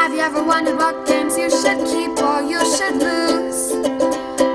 Have you ever wondered what games you should keep or you should lose?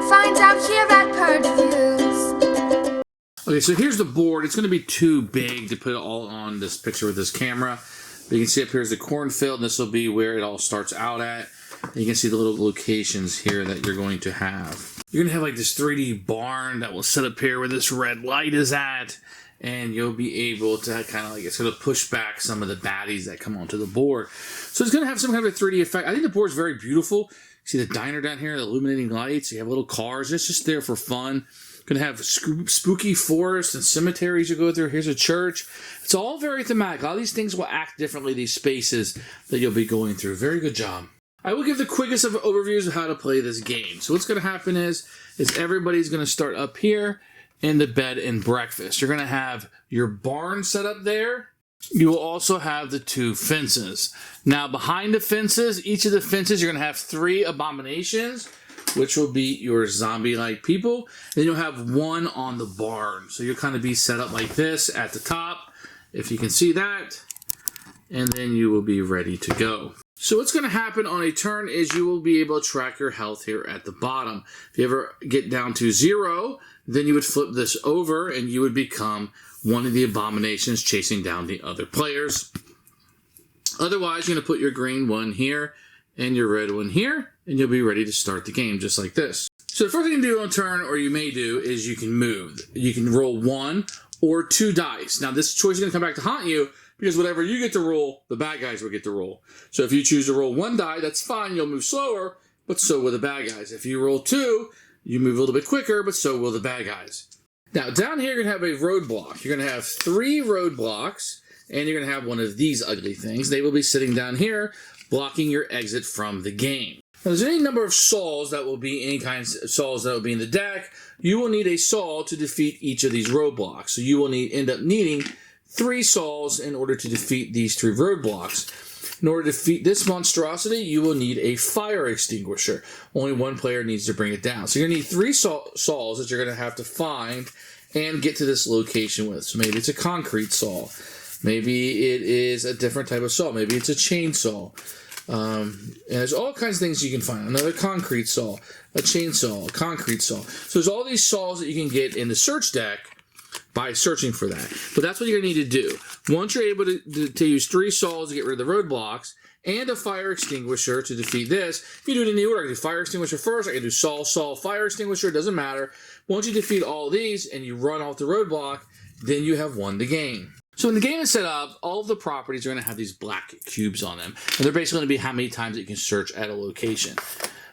Find out here at Purge Reviews. Okay, so here's the board. It's going to be too big to put it all on this picture with this camera. But you can see up here is the cornfield, and this will be where it all starts out at. And you can see the little locations here that you're going to have. You're going to have like this 3D barn that will sit up here where this red light is at. And you'll be able to kind of like, it's going to push back some of the baddies that come onto the board. So it's going to have some kind of a 3D effect. I think the board's very beautiful. See the diner down here, the illuminating lights. You have little cars. It's just there for fun. Going to have spooky forests and cemeteries you go through. Here's a church. It's all very thematic. A lot of these things will act differently, these spaces that you'll be going through. Very good job. I will give the quickest of overviews of how to play this game. So what's going to happen is everybody's going to start up here in the bed and breakfast. You're going to have your barn set up there. You will also have the two fences. Now behind the fences, each of the fences, you're going to have 3 abominations, which will be your zombie-like people. Then you'll have one on the barn. So you'll kind of be set up like this at the top, if you can see that. And then you will be ready to go. So what's going to happen on a turn is you will be able to track your health here at the bottom. If you ever get down to 0, then you would flip this over and you would become one of the abominations chasing down the other players. Otherwise, you're going to put your green one here and your red one here, and you'll be ready to start the game just like this. So the first thing you can do on turn, or you may do, is you can move. You can roll 1 or 2 dice. Now this choice is going to come back to haunt you, because whatever you get to roll, the bad guys will get to roll. So if you choose to roll 1 die, that's fine, you'll move slower, but so will the bad guys. If you roll 2, you move a little bit quicker, but so will the bad guys. Now down here you're going to have a roadblock. You're going to have 3 roadblocks, and you're going to have one of these ugly things. They will be sitting down here, blocking your exit from the game. Now there's any number of saws that will be, any kinds of saws that will be in the deck. You will need a saw to defeat each of these roadblocks. So you will end up needing 3 saws in order to defeat these 3 roadblocks. In order to defeat this monstrosity, you will need a fire extinguisher. Only one player needs to bring it down. So you're going to need 3 saws that you're going to have to find and get to this location with. So maybe it's a concrete saw. Maybe it is a different type of saw. Maybe it's a chainsaw. And there's all kinds of things you can find. Another concrete saw, a chainsaw, a concrete saw. So there's all these saws that you can get in the search deck by searching for that. But that's what you're going to need to do. Once you're able to use 3 saws to get rid of the roadblocks and a fire extinguisher to defeat this, you do it in the order. I can do fire extinguisher first. I can do saw, fire extinguisher. It doesn't matter. Once you defeat all these and you run off the roadblock, then you have won the game. So when the game is set up, all of the properties are going to have these black cubes on them. And they're basically going to be how many times that you can search at a location.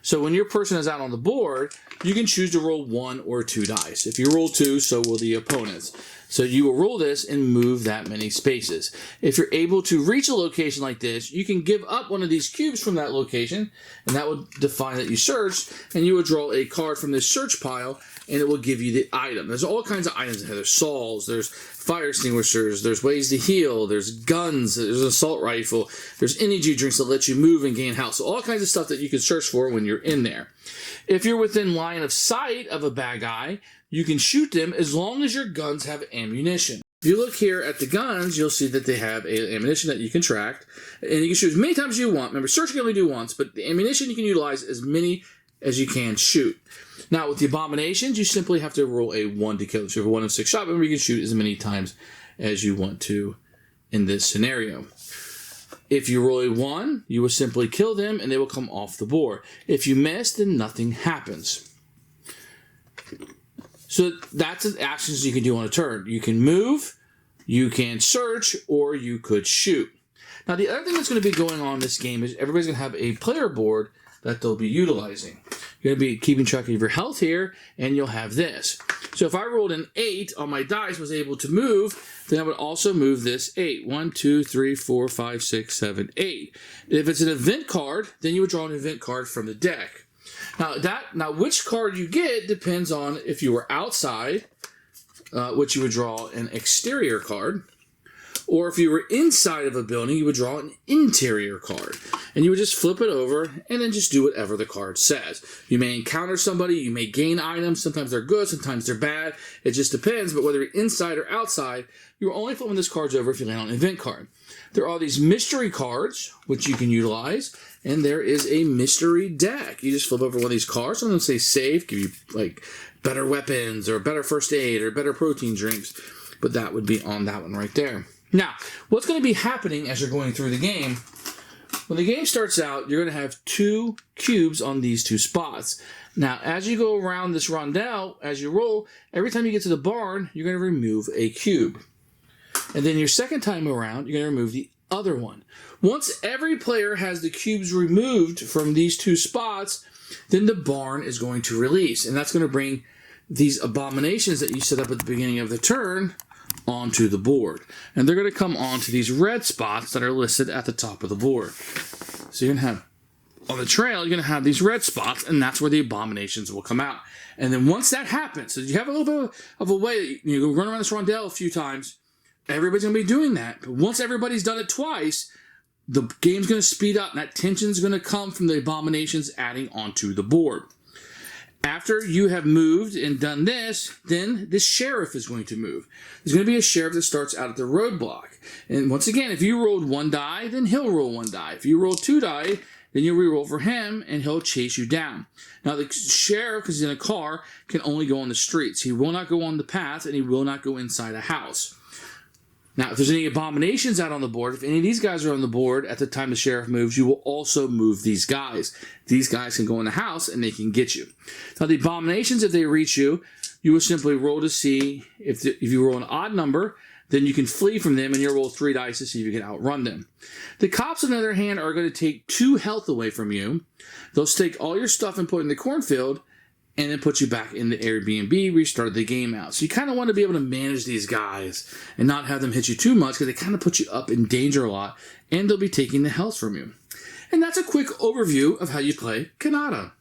So when your person is out on the board, you can choose to roll 1 or 2 dice. If you roll 2, so will the opponents. So you will roll this and move that many spaces. If you're able to reach a location like this, you can give up one of these cubes from that location, and that would define that you searched, and you would draw a card from this search pile, and it will give you the item. There's all kinds of items in here. There's saws, there's fire extinguishers, there's ways to heal, there's guns, there's an assault rifle, there's energy drinks that let you move and gain health. So all kinds of stuff that you can search for when you're in there. If you're within line of sight of a bad guy, you can shoot them as long as your guns have ammunition. If you look here at the guns, you'll see that they have ammunition that you can track, and you can shoot as many times as you want. Remember, search you can only do once, but the ammunition you can utilize as many as you can shoot. Now, with the abominations, you simply have to roll a 1 to kill. So you have a 1 in 6 shot, remember you can shoot as many times as you want to in this scenario. If you roll a 1, you will simply kill them and they will come off the board. If you miss, then nothing happens. So that's the actions you can do on a turn. You can move, you can search, or you could shoot. Now the other thing that's going to be going on in this game is everybody's going to have a player board that they'll be utilizing. You're going to be keeping track of your health here, and you'll have this. So if I rolled an 8 on my dice, was able to move, then I would also move this 8. 1, 2, 3, 4, 5, 6, 7, 8. If it's an event card, then you would draw an event card from the deck. Now which card you get depends on if you were outside, which you would draw an exterior card, or if you were inside of a building, you would draw an interior card. And you would just flip it over and then just do whatever the card says. You may encounter somebody, you may gain items. Sometimes they're good, sometimes they're bad. It just depends. But whether you're inside or outside, you're only flipping this card over if you land on an event card. There are these mystery cards, which you can utilize, and there is a mystery deck. You just flip over one of these cards, some of them say save, give you like better weapons or better first aid or better protein drinks, but that would be on that one right there. Now, what's going to be happening as you're going through the game, when the game starts out, you're going to have 2 cubes on these 2 spots. Now, as you go around this rondel, as you roll, every time you get to the barn, you're going to remove a cube. And then your second time around, you're going to remove the other one. Once every player has the cubes removed from these 2 spots, then the barn is going to release. And that's going to bring these abominations that you set up at the beginning of the turn onto the board. And they're going to come onto these red spots that are listed at the top of the board. So you're going to have, on the trail, you're going to have these red spots, and that's where the abominations will come out. And then once that happens, so you have a little bit of a way, you go run around this rondel a few times, everybody's going to be doing that. But once everybody's done it twice, the game's going to speed up, and that tension's going to come from the abominations adding onto the board. After you have moved and done this, then the sheriff is going to move. There's going to be a sheriff that starts out at the roadblock. And once again, if you rolled 1 die, then he'll roll 1 die. If you roll 2 die, then you'll reroll for him, and he'll chase you down. Now, the sheriff, because he's in a car, can only go on the streets. He will not go on the path, and he will not go inside a house. Now, if there's any abominations out on the board, if any of these guys are on the board at the time the sheriff moves, you will also move these guys. These guys can go in the house and they can get you. Now, the abominations, if they reach you, you will simply roll to see if you roll an odd number, then you can flee from them and you'll roll 3 dice to see if you can outrun them. The cops, on the other hand, are going to take 2 health away from you. They'll take all your stuff and put it in the cornfield, and then put you back in the Airbnb, restart the game out. So you kind of want to be able to manage these guys and not have them hit you too much, because they kind of put you up in danger a lot, and they'll be taking the health from you. And that's a quick overview of how you play Kanata.